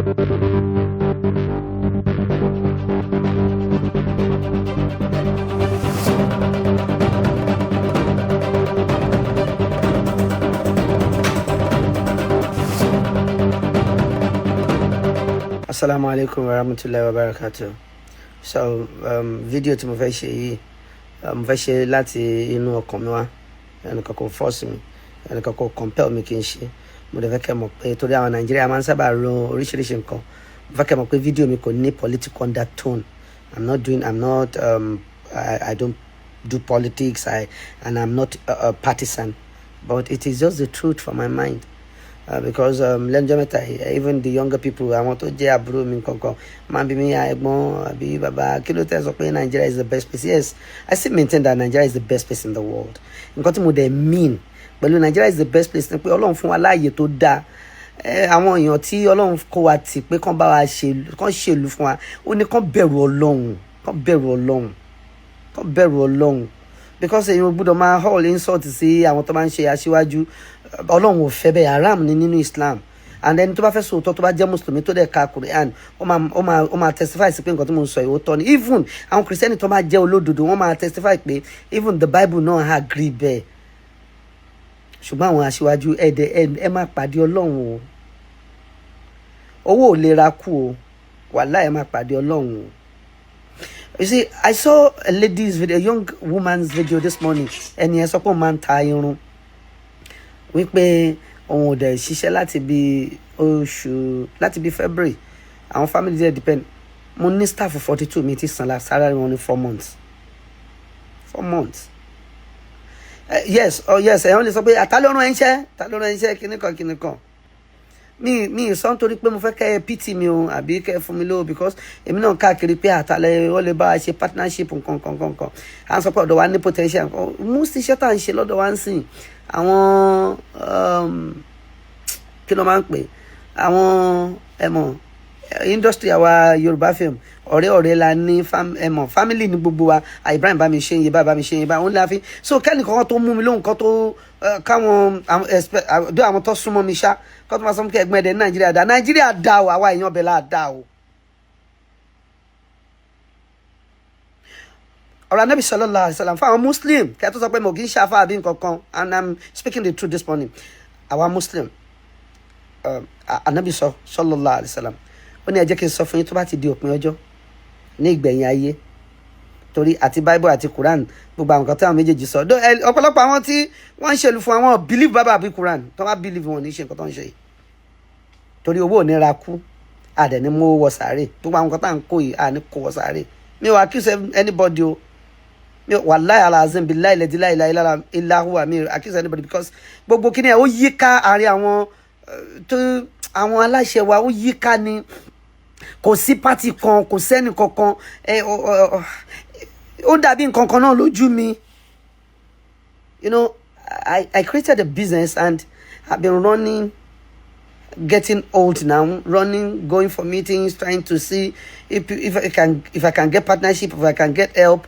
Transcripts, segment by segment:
Assalamu alaikum wa rahmatullahi wa barakatuh. So video tí mo fẹ́ ṣe yìí mo fẹ́ ṣe láti inú ọkàn mi wá, ẹnìkan kò force mi, ẹnìkan kò compel mi kí n ṣe. Mo dẹ̀ fẹ́ kẹ́ mọ̀ pé torí àwọn Nàìjíríà máa ń sábà ro oríṣiríṣi nǹkan. Mo fẹ́ kẹ́ mọ̀ pé video mi kò ní political undertone. I don't do politics, and I'm not partisan, but it is just the truth from my mind. Because even the younger people, I want to jẹ́ àbúrò mi kankan, máa bí mi ẹ̀gbọ́n àbí bàbá kí ló tẹ́ sọ pé Nigeria is the best place. Yes, I still maintain that Nigeria is the best place in the world. Nǹkan tí mo dẹ̀ mean pẹ̀lú Nigeria is the best place ni pé Ọlọ́run fún wa láàyè tó dáa. Àwọn èèyàn tí Ọlọ́run kó wa tì pé kán bá wa ṣèlú fún wa, ó ní kán bẹ̀rù Ọlọ́run, kán bẹ̀rù Ọlọ́run, kán bẹ̀rù Ọlọ́run. Because èèyàn gbọ́dọ̀ máa hall insult sí àwọn tó bá ń ṣe aṣíwájú. Ọlọ́run ò fẹ́ bẹ́ẹ̀, haram ni nínú Islam. And then tó bá fẹ́ sòótọ́ tó bá jẹ́ Mùsùlùmí tó dẹ̀ ka Quran, ó máa testify sí pé nǹkan tí mo sọ yìí ó tọ́ ni. Even àwọn Christian tó máa jẹ́ olódodo, wọ́n máa testify pé even the Bible náà agree bẹ́ẹ̀. Ṣùgbọ́n àwọn aṣíwájú ẹ má pàdé Ọlọ́run o. Owó ò lè ra kú o. Wàláhì ẹ má pàdé Ọlọ́run o. You see, I saw a lady's video, a young woman's video this morning. Ẹni ẹ sọ pé ó máa ń ta irun. Wípé òun ò dẹ̀ ṣiṣẹ́ láti bí February. Àwọn family there depend. Mo ní staff 42 mi ti san salary wọn ní 4 months. 4 months. Yes, ẹ̀yàn lè sọ pé àtàlọ́run ẹ̀ńṣẹ́ kíníkan. Mi sọ nítorí pé mo fẹ́ kẹ́ PT mi o àbí kẹ́ fún mi lówó, because èmi náà káàkiri pé àtàlẹ́ ó lè bá wa ṣe partnership nǹkan. À ń sọ pé ọ̀dọ̀ wa ní potential. Most iṣẹ́ tá à ń ṣe lọ́dọ̀ wa ń sìn. Àwọn kí ló máa ń pè àwọn industry àwa Yorùbá film ọ̀rẹ́ la ní family ní gbogbo wa. Ibrahim bá mi ṣe yé bá mi ṣe yé bá òun láfi. So kẹ́ni kankan tó mú mi lóhùn kan tó káwọn àwọn tó súnmọ́ mi ṣá kó tó máa sọ pé ẹgbẹ́ ẹ̀dẹ̀ Nàìjíríà dá o, àwa èèyàn bẹ̀ láà dá o. Ọ̀rọ̀ Ànábì sallallahu alaihi wasallam fún àwọn Muslim kẹ́ tó sọ pé mo kì í ṣàfà àbí nǹkan kan, and I'm speaking the truth this morning. Àwa Muslim Ànábì sallallahu alaihi wasallam ó ní ẹ jẹ́ kí n sọ fún yín tó bá ti di òpin ọjọ́ ní ìgbẹ̀yìn ayé, torí àti Bible àti Quran gbogbo àwọn nǹkan tí àwọn méjèèjì sọ. Ọ̀pọ̀lọpọ̀ àwọn tí wọ́n ń ṣèlú fún àwọn believe Bible àbí Quran tó bá believe wọn ní ṣe nǹkan tó ń ṣe yìí, torí owó ò ní ra kú àdẹ̀ ní mú wọ sàárè. Gbogbo àwọn nǹkan tá à ń kó yìí à ní kó wọ sàárè. Mi ò accuse anybody o. Wallahi alazim billahi la ilaha illa huwa, mi accuse anybody, because gbogbo kíní ẹ̀ ó yíká àárín àwọn tó àwọn aláṣẹ wa, ó yíká ni. Kò sí party kan, kò sẹ́ni kankan. Ó dàbí nǹkan kan náà lójú mi. You know, I created a business and I've been running, getting old now, going for meetings, trying to see if I can get partnership, if I can get help,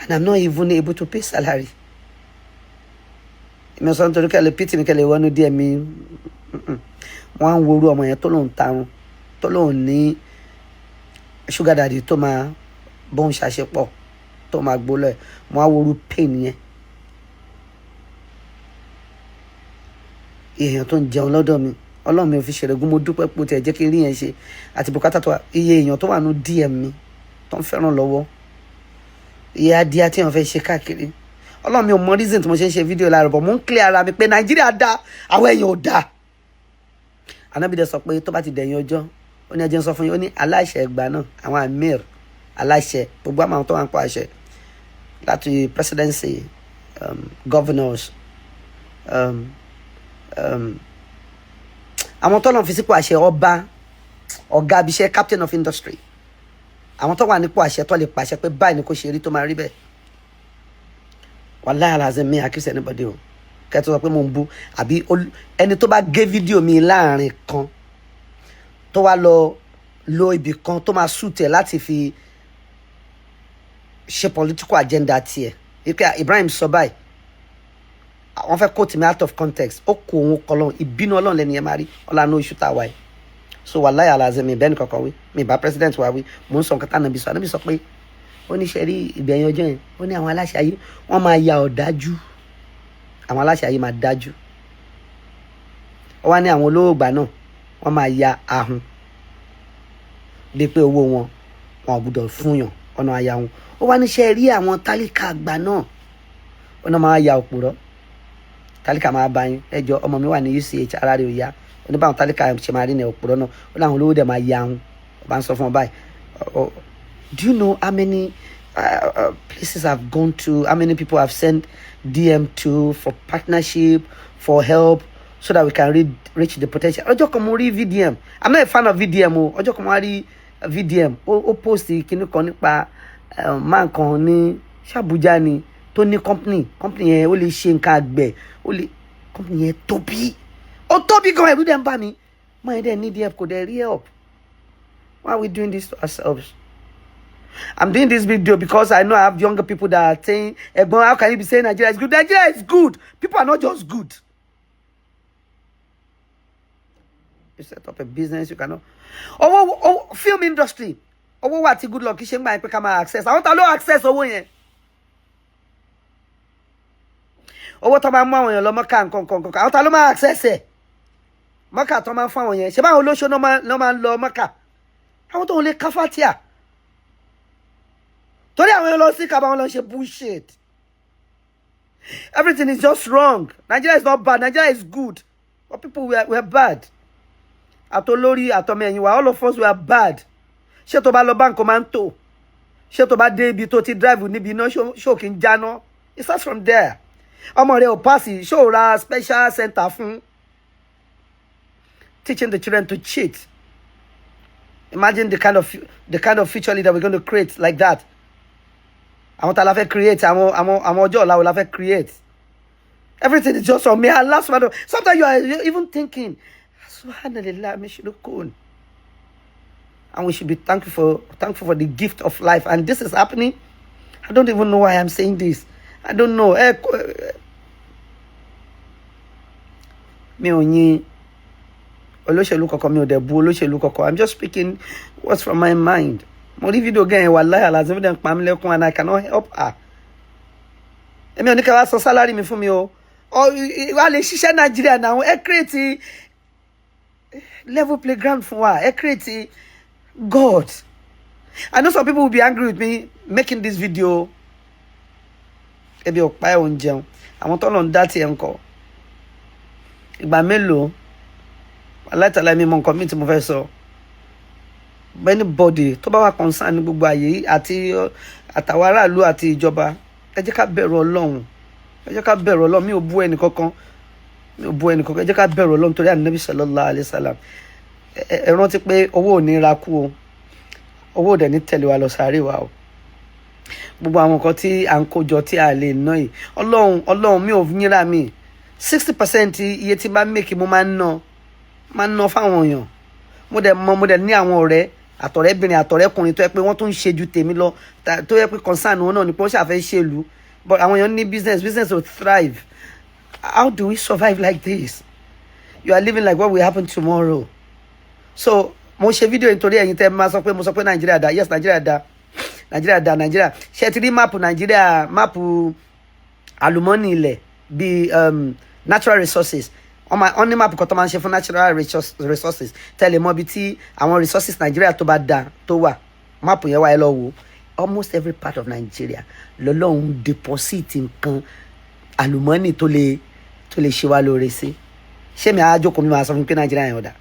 and I'm not even able to pay salary. Mi sọ nítorí kẹ́lẹ́ pity mi kẹ́lẹ́ wọnú díẹ̀ mi. Wọ́n á ń worú ọmọ yẹn tó lóun tarun, tó lóun ní sugar daddy tó máa bóun ṣàṣepọ̀, tó máa gbólọ̀ ẹ̀. Wọ́n á worú pain yẹn. Èèyàn tó ń jẹun lọ́dọ̀ mi, Ọlọ́run mi ò fi ṣèrègùn, mo dúpẹ́ pé ó ti ẹ̀ jẹ́ kí n rí yẹn ṣe. Àti bùkátà tó wà, iye èèyàn tó wà nínú DM mi tó ń fẹ́ràn lọ́wọ́, iye adìẹ tí wọ́n fẹ́ ṣe káàkiri. Ọlọ́run mi ò mọ reason tí mo ṣe ń ṣe fídíò láàárọ̀, bọ̀ mo ń clear ara mi pé Nàìjíríà dá, àwọn èèyàn ò dá. Ànábì dẹ̀ sọ pé tó bá ti dẹ̀yìn ọjọ́, ó ní ẹ jẹ́ n sọ fún yín, ó ní aláṣẹ ẹgbàá náà, àwọn amir aláṣẹ gbogbo àwọn tó wà ń pa àṣẹ láti presidency, governors, àwọn tó lọ́n fi sípò àṣẹ, ọba, ọ̀gá abiṣẹ́, captain of industry, àwọn tó wà nípò àṣẹ tó lè pàṣẹ pé báyìí ni kò ṣe rí tó máa rí bẹ́ẹ̀. Wallahi alazim mi accuse anybody o. Kẹ́tọ́ sọ pé mo ń bú àbí ẹni tó bá gé fídíò mi láàrin kan tó wá lo ibì kan tó máa sùtẹ̀ láti fi ṣe political agenda tiẹ̀. Ibrahim sọ báyìí, àwọn fẹ́ quote me out of context, ó kó òun kọlọ́n, ìbínú Ọlọ́run lẹ́ni ẹ máa rí ọlànà oṣù tá a wáyé. so wallahi alazim mi bẹ́ẹ̀ kankan wí mi bá president wa wí mo ń sọ nǹkan tánàbí sọ ànábì sọ pé ó ní ṣe rí ìgbẹ̀yìn ọjọ́ yẹn ó ní àwọn aláṣẹ ayé wọ́n máa ya ọ̀dájú àwọn aláṣẹ ayé máa dájú ó wá ní àwọn olóògbà náà wọ́n máa ya ahun lé pé owó wọn ò gbọ́dọ̀ fúnyàn ọ̀nà àyà wọn ó wá ní ṣe rí àwọn tálíkà àgbà náà ọ̀nà máa ya òpùrọ́ tálíkà máa bá yín ẹjọ́ ọmọ mi wà ní UCH ara rẹ̀ ò yá oníbàwọn tálíkà ṣe máa rí ní òpùrọ́ náà ó láwọn olówó dẹ̀ máa ya ahun ọba ń sọ fún ọ báyìí. Do you know how many places I've gone to, how many people I've sent DM to for partnership, for help, so that we can reach the potential? Ọjọ́ kan mo rí VDM. I'm not a fan of VDM o. Ọjọ́ kan mo rí VDM. Ó post kíní kan nípa man kan ní Ṣàbújá ni tó ní company yẹn ó lè ṣe nǹkan àgbẹ̀ ó lè company yẹn tóbi. Ó tóbi gan ẹ̀rú dẹ̀ ń bà mí. Man dẹ̀ need help kò dẹ̀ rí help. Why are we doing this to ourselves? I'm doing this video because I know I have younger people that are saying, how can you be saying Nigeria is good? Nigeria is good. People are not just good. You set up a business, you cannot. Film industry. What good luck? You shouldn't become access. I want to know access over here. What about my when you love my can? I want to know access. Maka to my phone here. Sheba olosho no man lo maka. I want to only kafatia. Today I will not speak about bullshit. Everything is just wrong. Nigeria is not bad. Nigeria is good. But people were bad. Atolori, Atome, all of us were bad. Ṣé tó bá lọ bank commando. Ṣé tó bá dé ibi tó ti drive níbi no show kin jano. It starts from there. Ọmọ rẹ̀ ò pass show ra special center fún teaching the children to cheat. Imagine the kind of future leader we're going to create like that. I want to create. I'm a create. Everything is just on me. Allah subhanahu. Sometimes you're even thinking, Subhanallah, me should look cool. And we should be thankful for the gift of life. And this is happening. I don't even know why I'm saying this. I don't know. I'm just speaking what's from my mind. More video again, wallahi alazim dem pa mi lekun and I cannot help her. Èmi ò ní ká wá san salary mi fún mi o. O wá lè ṣiṣẹ́ Nigeria now. Create level playground fún wa. Create God. I know some people will be angry with me making this video. Ebi o pa e o njeun. Àwọn tó lọ nda ti enko. Ìgbà mélòó wallahi tala mi mo nǹkan mi tí mo fẹ́ sọ. Anybody tó bá wà concern gbogbo ayé àti àtàwọn aráàlú àti ìjọba ẹ jẹ́ ká bẹ̀rù Ọlọ́run mi ò bú ẹni kankan ẹ jẹ́ ká bẹ̀rù Ọlọ́run torí Ànábì sallallahu alaihi wasallam ẹ rántí pé owó ò ní ra kú o owó ò dẹ̀ ní tẹ̀lé wa lọ sáré wa o gbogbo àwọn nǹkan tí à ń kójọ tí a lè ná yìí Ọlọ́run mi ò yínra mi 60% iye tí bá make mo máa ń ná fáwọn èèyàn mo dẹ̀ ní àwọn ọ̀rẹ́ àtọ̀rẹ́bìnrin àtọ̀rẹ́kùnrin tó yẹ pé wọ́n tún ń ṣe ju tèmi lọ tó yẹ pé concern wọn náà ni pé wọ́n ṣàfẹ́ ṣèlú but àwọn èèyàn ní business will thrive. How do we survive like this? You are living like what will happen tomorrow. So mo ṣe fídíò nítorí ẹ̀yin tẹ́ máa sọ pé mo sọ pé Nàìjíríà dá. Yes, Nàìjíríà dá. Nàìjíríà ṣe ti rí máàpù Nàìjíríà máàpù àlùmọ́nì ilẹ̀ bíi natural resources on ní máàpù kan tó máa ń ṣe fún natural resources tẹ́lẹ̀ mọ́ bí tí àwọn resources Nigeria tó bá dá tó wà máàpù yẹn wà ẹ lọ wò almost every part of Nigeria lọ́lọ́run deposit nǹkan àlùmọ́nì tó lè ṣe wá lóore sí ṣé mi àájókòó mi máa sọ fún pé Nigeria yẹn ọ̀dà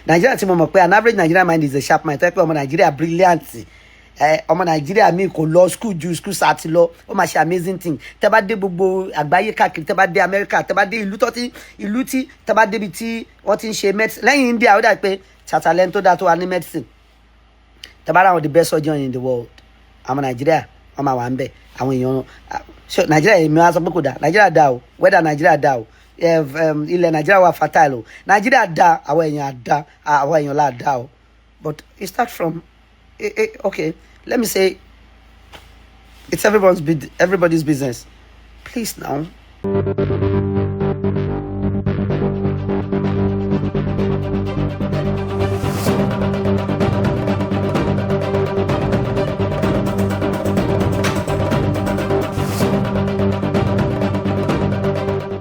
Nigeria tí mo mọ̀ pé an average Nigerian mind is a sharp mind tó yẹ pé ọmọ Nigeria brilliant ọmọ Nigeria mi kò lọ school sáà ti lọ ó máa ṣe amazing thing tẹ́ bá dé gbogbo àgbáyé káàkiri tẹ́ bá dé America tẹ́ bá dé ìlú tí tẹ́ bá débi tí wọ́n ti ń ṣe medicine lẹ́yìn India ó dà pé Chatta lẹ́nu tó dáa tó wà ní medicine tẹ́ bá ra àwọn the best surgeon in the world àwọn Nigeria wọ́n máa wà ń bẹ̀ àwọn èèyàn Nigeria èmi wá sọ pé kò dá Nigeria dá o weather Nigeria dá o ilẹ̀ Nigeria wà fertile o Nigeria dá àwọn èèyàn là dá o but it start from okay. Let me say, it's everybody's business. Please now.